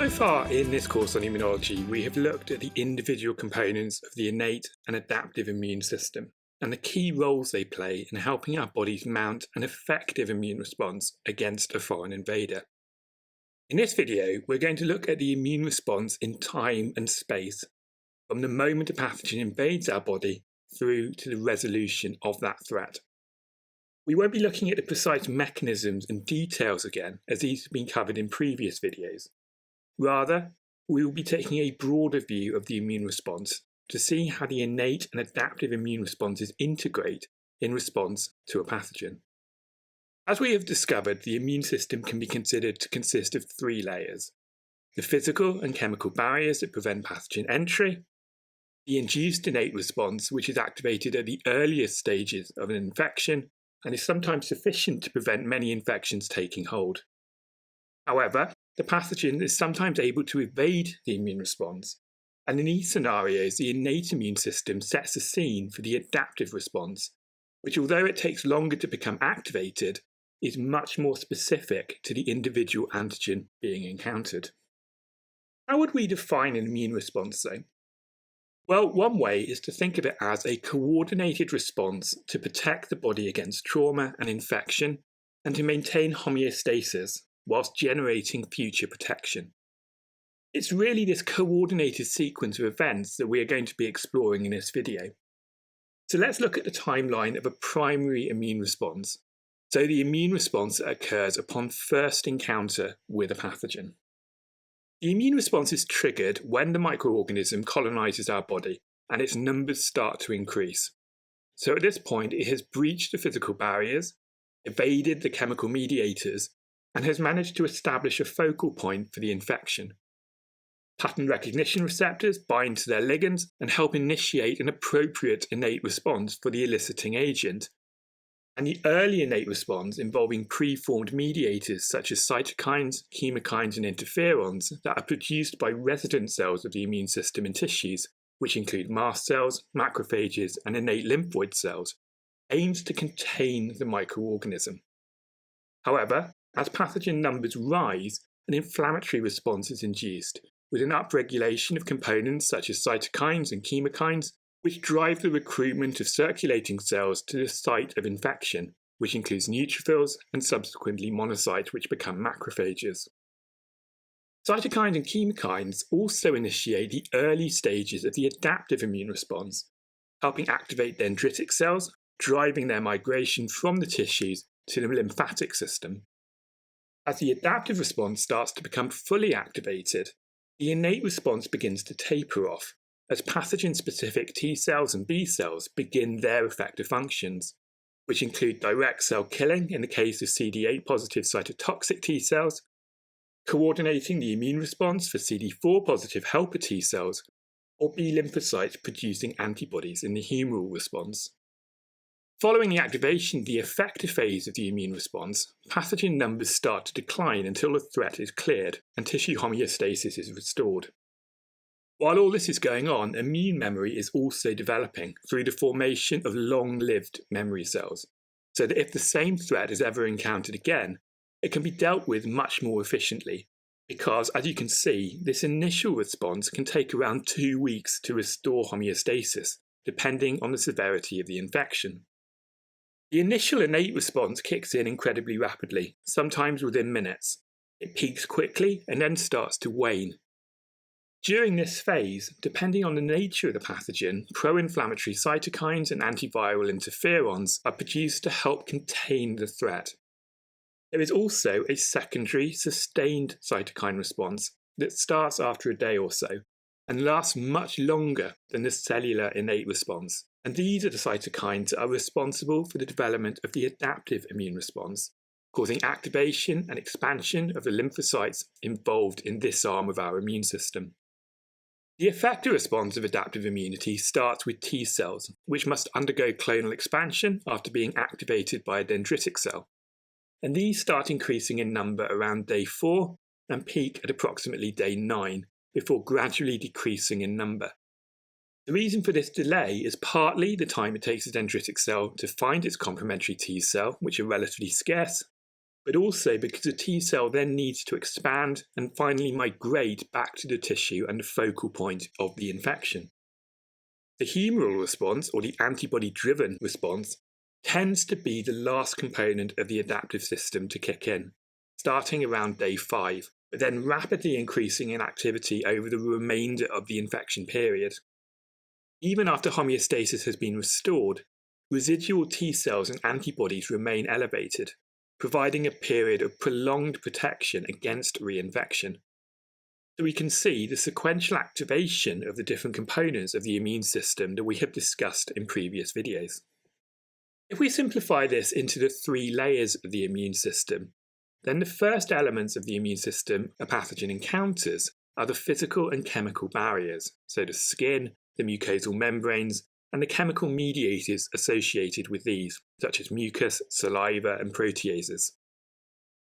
So far in this course on immunology, we have looked at the individual components of the innate and adaptive immune system and the key roles they play in helping our bodies mount an effective immune response against a foreign invader. In this video, we're going to look at the immune response in time and space, from the moment a pathogen invades our body through to the resolution of that threat. We won't be looking at the precise mechanisms and details again, as these have been covered in previous videos. Rather, we will be taking a broader view of the immune response to see how the innate and adaptive immune responses integrate in response to a pathogen. As we have discovered, the immune system can be considered to consist of three layers: the physical and chemical barriers that prevent pathogen entry, the induced innate response, which is activated at the earliest stages of an infection and is sometimes sufficient to prevent many infections taking hold. However, the pathogen is sometimes able to evade the immune response, and in these scenarios, the innate immune system sets the scene for the adaptive response, which, although it takes longer to become activated, is much more specific to the individual antigen being encountered. How would we define an immune response, though? Well, one way is to think of it as a coordinated response to protect the body against trauma and infection and to maintain homeostasis whilst generating future protection. It's really this coordinated sequence of events that we are going to be exploring in this video. So let's look at the timeline of a primary immune response, so the immune response that occurs upon first encounter with a pathogen. The immune response is triggered when the microorganism colonizes our body and its numbers start to increase. So at this point, it has breached the physical barriers, evaded the chemical mediators, and has managed to establish a focal point for the infection. Pattern recognition receptors bind to their ligands and help initiate an appropriate innate response for the eliciting agent. And the early innate response involving preformed mediators such as cytokines, chemokines, and interferons that are produced by resident cells of the immune system in tissues, which include mast cells, macrophages, and innate lymphoid cells, aims to contain the microorganism. However, as pathogen numbers rise, an inflammatory response is induced, with an upregulation of components such as cytokines and chemokines, which drive the recruitment of circulating cells to the site of infection, which includes neutrophils and subsequently monocytes, which become macrophages. Cytokines and chemokines also initiate the early stages of the adaptive immune response, helping activate dendritic cells, driving their migration from the tissues to the lymphatic system. As the adaptive response starts to become fully activated, the innate response begins to taper off, as pathogen-specific T cells and B cells begin their effector functions, which include direct cell killing in the case of CD8-positive cytotoxic T cells, coordinating the immune response for CD4-positive helper T cells, or B lymphocytes producing antibodies in the humoral response. Following the activation of the effector phase of the immune response, pathogen numbers start to decline until the threat is cleared and tissue homeostasis is restored. While all this is going on, immune memory is also developing through the formation of long-lived memory cells, so that if the same threat is ever encountered again, it can be dealt with much more efficiently, because, as you can see, this initial response can take around 2 weeks to restore homeostasis, depending on the severity of the infection. The initial innate response kicks in incredibly rapidly, sometimes within minutes. It peaks quickly and then starts to wane. During this phase, depending on the nature of the pathogen, pro-inflammatory cytokines and antiviral interferons are produced to help contain the threat. There is also a secondary, sustained cytokine response that starts after a day or so and lasts much longer than the cellular innate response. And these are the cytokines that are responsible for the development of the adaptive immune response, causing activation and expansion of the lymphocytes involved in this arm of our immune system. The effector response of adaptive immunity starts with T cells, which must undergo clonal expansion after being activated by a dendritic cell. And these start increasing in number around day 4 and peak at approximately day 9, before gradually decreasing in number. The reason for this delay is partly the time it takes a dendritic cell to find its complementary T cell, which are relatively scarce, but also because the T cell then needs to expand and finally migrate back to the tissue and the focal point of the infection. The humoral response, or the antibody-driven response, tends to be the last component of the adaptive system to kick in, starting around day 5, but then rapidly increasing in activity over the remainder of the infection period. Even after homeostasis has been restored, residual T cells and antibodies remain elevated, providing a period of prolonged protection against reinfection. So we can see the sequential activation of the different components of the immune system that we have discussed in previous videos. If we simplify this into the 3 layers of the immune system, then the first elements of the immune system a pathogen encounters are the physical and chemical barriers, so the skin, the mucosal membranes, and the chemical mediators associated with these, such as mucus, saliva, and proteases.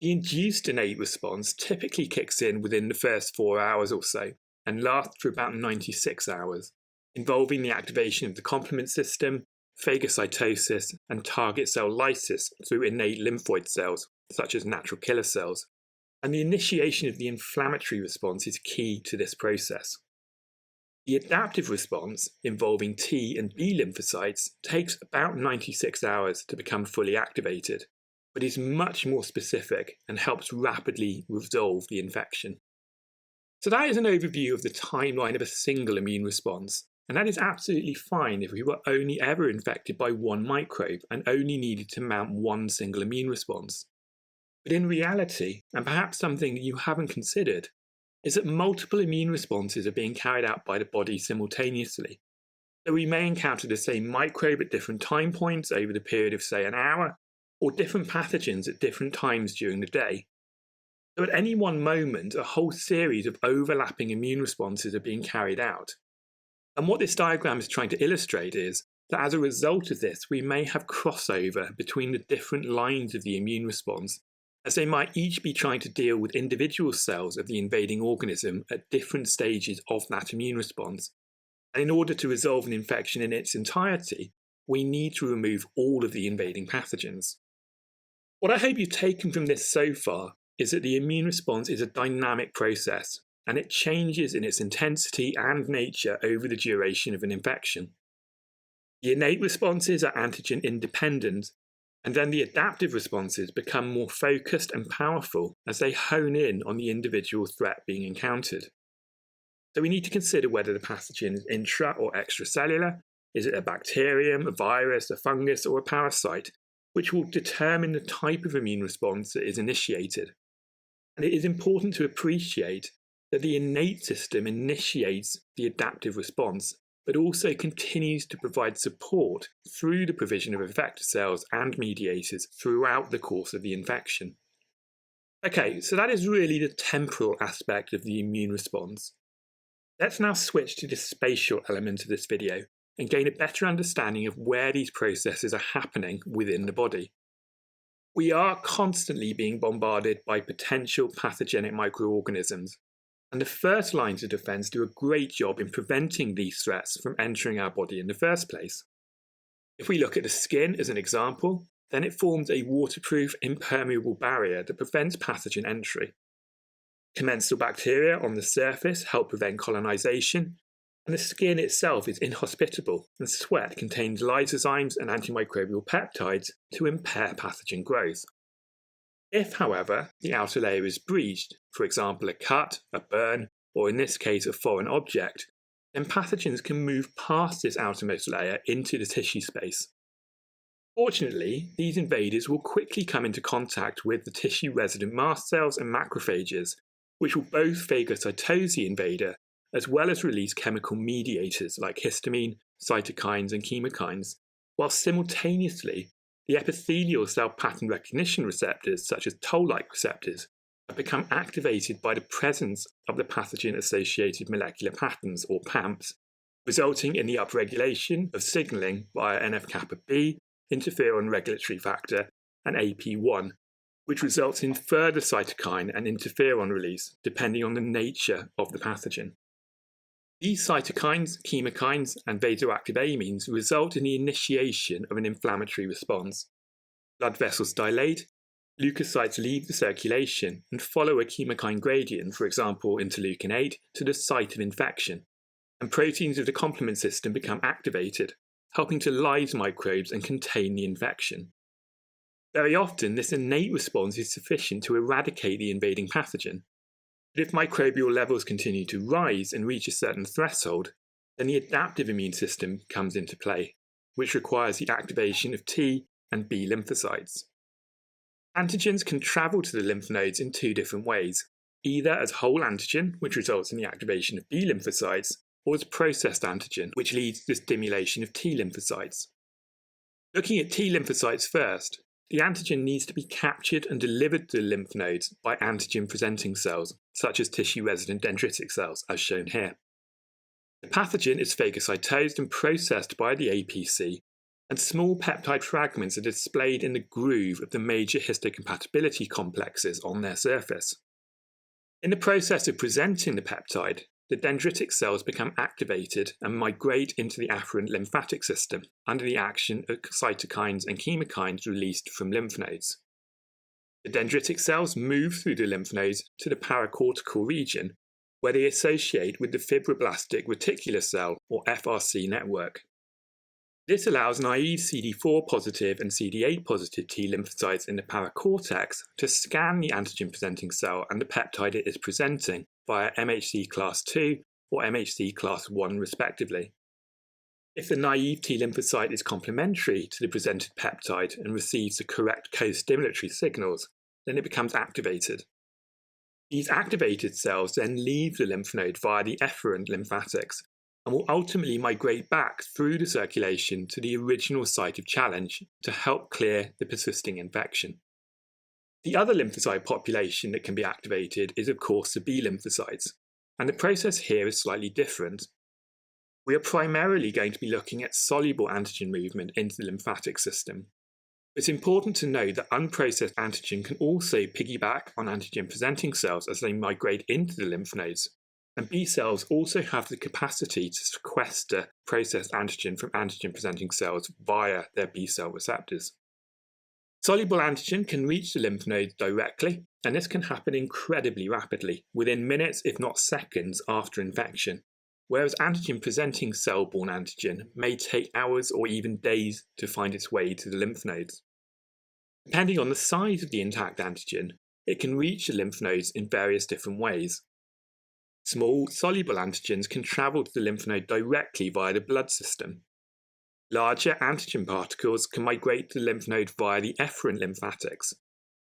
The induced innate response typically kicks in within the first 4 hours or so, and lasts for about 96 hours, involving the activation of the complement system, phagocytosis, and target cell lysis through innate lymphoid cells, such as natural killer cells, and the initiation of the inflammatory response is key to this process. The adaptive response, involving T and B lymphocytes, takes about 96 hours to become fully activated, but is much more specific and helps rapidly resolve the infection. So that is an overview of the timeline of a single immune response, and that is absolutely fine if we were only ever infected by one microbe and only needed to mount one single immune response. But in reality, and perhaps something you haven't considered, is that multiple immune responses are being carried out by the body simultaneously. So we may encounter the same microbe at different time points over the period of, say, an hour, or different pathogens at different times during the day. So at any one moment, a whole series of overlapping immune responses are being carried out. And what this diagram is trying to illustrate is that as a result of this, we may have crossover between the different lines of the immune response, as they might each be trying to deal with individual cells of the invading organism at different stages of that immune response. And in order to resolve an infection in its entirety, we need to remove all of the invading pathogens. What I hope you've taken from this so far is that the immune response is a dynamic process, and it changes in its intensity and nature over the duration of an infection. The innate responses are antigen independent, and then the adaptive responses become more focused and powerful as they hone in on the individual threat being encountered. So we need to consider whether the pathogen is intra or extracellular. Is it a bacterium, a virus, a fungus, or a parasite, which will determine the type of immune response that is initiated. And it is important to appreciate that the innate system initiates the adaptive response, but also continues to provide support through the provision of effector cells and mediators throughout the course of the infection. Okay, so that is really the temporal aspect of the immune response. Let's now switch to the spatial element of this video and gain a better understanding of where these processes are happening within the body. We are constantly being bombarded by potential pathogenic microorganisms, and the first lines of defense do a great job in preventing these threats from entering our body in the first place. If we look at the skin as an example, then it forms a waterproof, impermeable barrier that prevents pathogen entry. Commensal bacteria on the surface help prevent colonization, and the skin itself is inhospitable, and sweat contains lysozymes and antimicrobial peptides to impair pathogen growth. If, however, the outer layer is breached, for example a cut, a burn, or in this case a foreign object, then pathogens can move past this outermost layer into the tissue space. Fortunately, these invaders will quickly come into contact with the tissue-resident mast cells and macrophages, which will both phagocytose the invader as well as release chemical mediators like histamine, cytokines, and chemokines, while simultaneously the epithelial cell pattern recognition receptors, such as toll-like receptors, have become activated by the presence of the pathogen-associated molecular patterns, or PAMPs, resulting in the upregulation of signaling via NF-kappa B, interferon regulatory factor, and AP1, which results in further cytokine and interferon release depending on the nature of the pathogen. These cytokines, chemokines, and vasoactive amines result in the initiation of an inflammatory response. Blood vessels dilate, leukocytes leave the circulation and follow a chemokine gradient, for example interleukin 8, to the site of infection, and proteins of the complement system become activated, helping to lyse microbes and contain the infection. Very often, this innate response is sufficient to eradicate the invading pathogen. But if microbial levels continue to rise and reach a certain threshold, then the adaptive immune system comes into play, which requires the activation of T and B lymphocytes. Antigens can travel to the lymph nodes in two different ways, either as whole antigen, which results in the activation of B lymphocytes, or as processed antigen, which leads to the stimulation of T lymphocytes. Looking at T lymphocytes first, the antigen needs to be captured and delivered to the lymph nodes by antigen-presenting cells, such as tissue-resident dendritic cells, as shown here. The pathogen is phagocytosed and processed by the APC, and small peptide fragments are displayed in the groove of the major histocompatibility complexes on their surface. In the process of presenting the peptide, the dendritic cells become activated and migrate into the afferent lymphatic system under the action of cytokines and chemokines released from lymph nodes. The dendritic cells move through the lymph nodes to the paracortical region, where they associate with the fibroblastic reticular cell, or FRC network. This allows naive CD4 positive and CD8 positive T lymphocytes in the paracortex to scan the antigen-presenting cell and the peptide it is presenting via MHC class II or MHC class I respectively. If the naive T lymphocyte is complementary to the presented peptide and receives the correct co-stimulatory signals, then it becomes activated. These activated cells then leave the lymph node via the efferent lymphatics and will ultimately migrate back through the circulation to the original site of challenge to help clear the persisting infection. The other lymphocyte population that can be activated is of course the B lymphocytes, and the process here is slightly different. We are primarily going to be looking at soluble antigen movement into the lymphatic system. It's important to know that unprocessed antigen can also piggyback on antigen-presenting cells as they migrate into the lymph nodes, and B cells also have the capacity to sequester processed antigen from antigen-presenting cells via their B cell receptors. Soluble antigen can reach the lymph nodes directly, and this can happen incredibly rapidly, within minutes if not seconds after infection, whereas antigen-presenting cell-borne antigen may take hours or even days to find its way to the lymph nodes. Depending on the size of the intact antigen, it can reach the lymph nodes in various different ways. Small, soluble antigens can travel to the lymph node directly via the blood system. Larger antigen particles can migrate to the lymph node via the efferent lymphatics,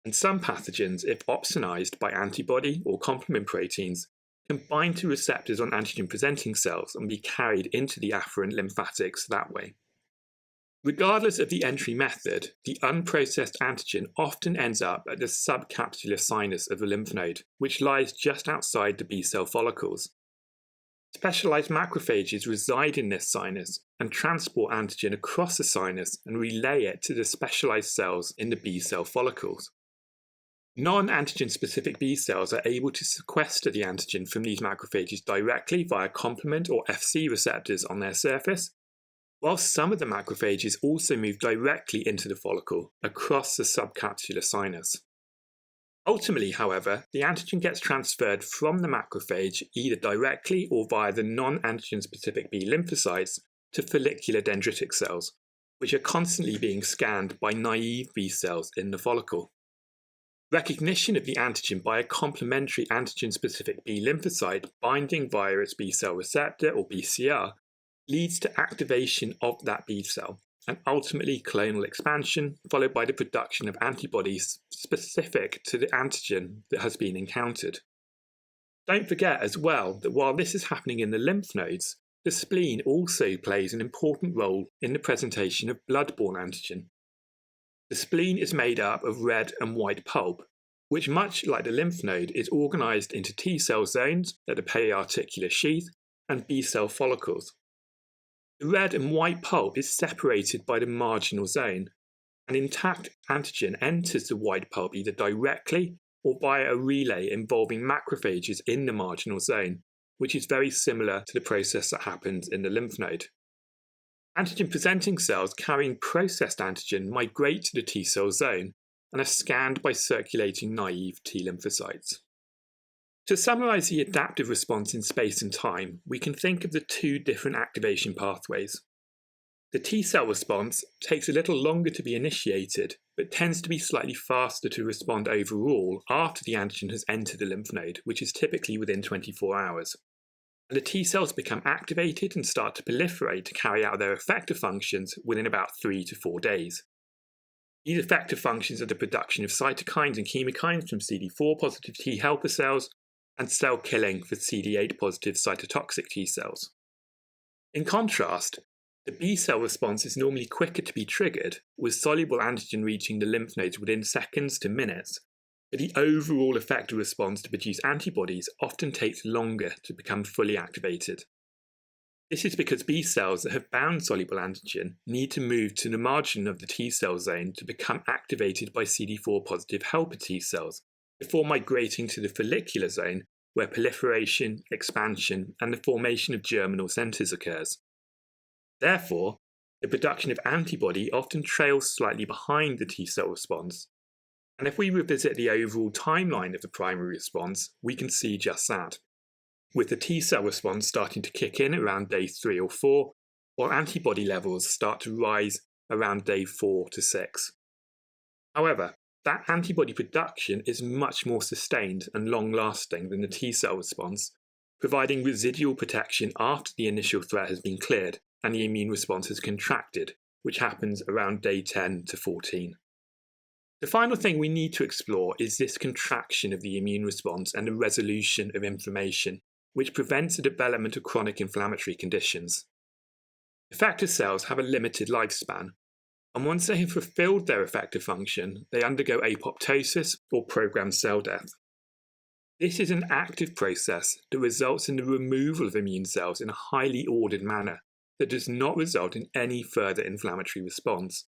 and some pathogens, if opsonized by antibody or complement proteins, can bind to receptors on antigen-presenting cells and be carried into the afferent lymphatics that way. Regardless of the entry method, the unprocessed antigen often ends up at the subcapsular sinus of the lymph node, which lies just outside the B cell follicles. Specialized macrophages reside in this sinus and transport antigen across the sinus and relay it to the specialized cells in the B cell follicles. Non-antigen specific B cells are able to sequester the antigen from these macrophages directly via complement or Fc receptors on their surface, while some of the macrophages also move directly into the follicle across the subcapsular sinus. Ultimately, however, the antigen gets transferred from the macrophage either directly or via the non-antigen specific B lymphocytes to follicular dendritic cells, which are constantly being scanned by naive B cells in the follicle. Recognition of the antigen by a complementary antigen-specific B lymphocyte binding via its B cell receptor or BCR leads to activation of that B cell and ultimately clonal expansion, followed by the production of antibodies specific to the antigen that has been encountered. Don't forget as well that while this is happening in the lymph nodes, the spleen also plays an important role in the presentation of blood-borne antigen. The spleen is made up of red and white pulp, which, much like the lymph node, is organized into T cell zones at the periarticular sheath and B cell follicles. The red and white pulp is separated by the marginal zone. An intact antigen enters the white pulp either directly or via a relay involving macrophages in the marginal zone, which is very similar to the process that happens in the lymph node. Antigen-presenting cells carrying processed antigen migrate to the T cell zone, and are scanned by circulating naive T lymphocytes. To summarise the adaptive response in space and time, we can think of the two different activation pathways. The T-cell response takes a little longer to be initiated, but tends to be slightly faster to respond overall after the antigen has entered the lymph node, which is typically within 24 hours. And the T-cells become activated and start to proliferate to carry out their effector functions within about 3 to 4 days. These effector functions are the production of cytokines and chemokines from CD4 positive T helper cells and cell killing for CD8 positive cytotoxic T cells. In contrast, the B-cell response is normally quicker to be triggered, with soluble antigen reaching the lymph nodes within seconds to minutes, but the overall effector response to produce antibodies often takes longer to become fully activated. This is because B cells that have bound soluble antigen need to move to the margin of the T cell zone to become activated by CD4 positive helper T cells, before migrating to the follicular zone where proliferation, expansion, and the formation of germinal centres occurs. Therefore, the production of antibody often trails slightly behind the T-cell response, and if we revisit the overall timeline of the primary response, we can see just that, with the T-cell response starting to kick in around day 3 or 4, while antibody levels start to rise around day 4 to 6. However, that antibody production is much more sustained and long-lasting than the T-cell response, providing residual protection after the initial threat has been cleared and the immune response has contracted, which happens around day 10 to 14. The final thing we need to explore is this contraction of the immune response and the resolution of inflammation, which prevents the development of chronic inflammatory conditions. Effector cells have a limited lifespan, and once they have fulfilled their effector function, they undergo apoptosis or programmed cell death. This is an active process that results in the removal of immune cells in a highly ordered manner that does not result in any further inflammatory response.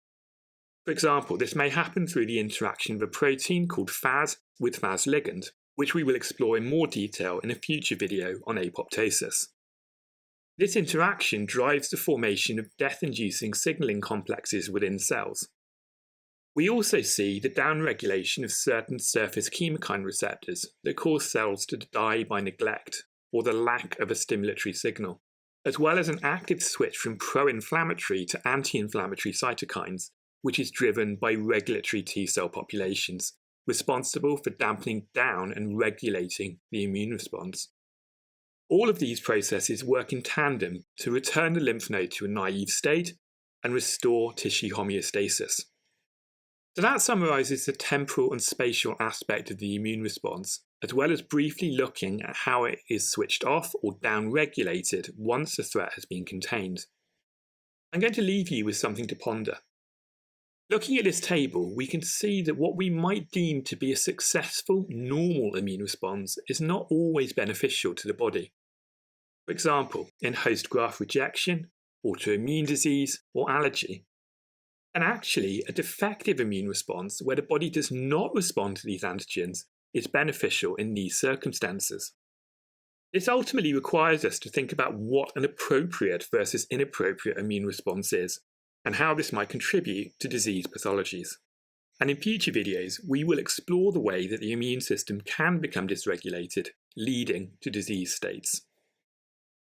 For example, this may happen through the interaction of a protein called Fas with Fas ligand, which we will explore in more detail in a future video on apoptosis. This interaction drives the formation of death-inducing signaling complexes within cells. We also see the downregulation of certain surface chemokine receptors that cause cells to die by neglect or the lack of a stimulatory signal, as well as an active switch from pro-inflammatory to anti-inflammatory cytokines, which is driven by regulatory T-cell populations, responsible for dampening down and regulating the immune response. All of these processes work in tandem to return the lymph node to a naive state and restore tissue homeostasis. So that summarises the temporal and spatial aspect of the immune response, as well as briefly looking at how it is switched off or down-regulated once the threat has been contained. I'm going to leave you with something to ponder. Looking at this table, we can see that what we might deem to be a successful, normal immune response is not always beneficial to the body. For example, in host graft rejection, autoimmune disease, or allergy. And actually, a defective immune response where the body does not respond to these antigens is beneficial in these circumstances. This ultimately requires us to think about what an appropriate versus inappropriate immune response is, and how this might contribute to disease pathologies. And in future videos, we will explore the way that the immune system can become dysregulated, leading to disease states.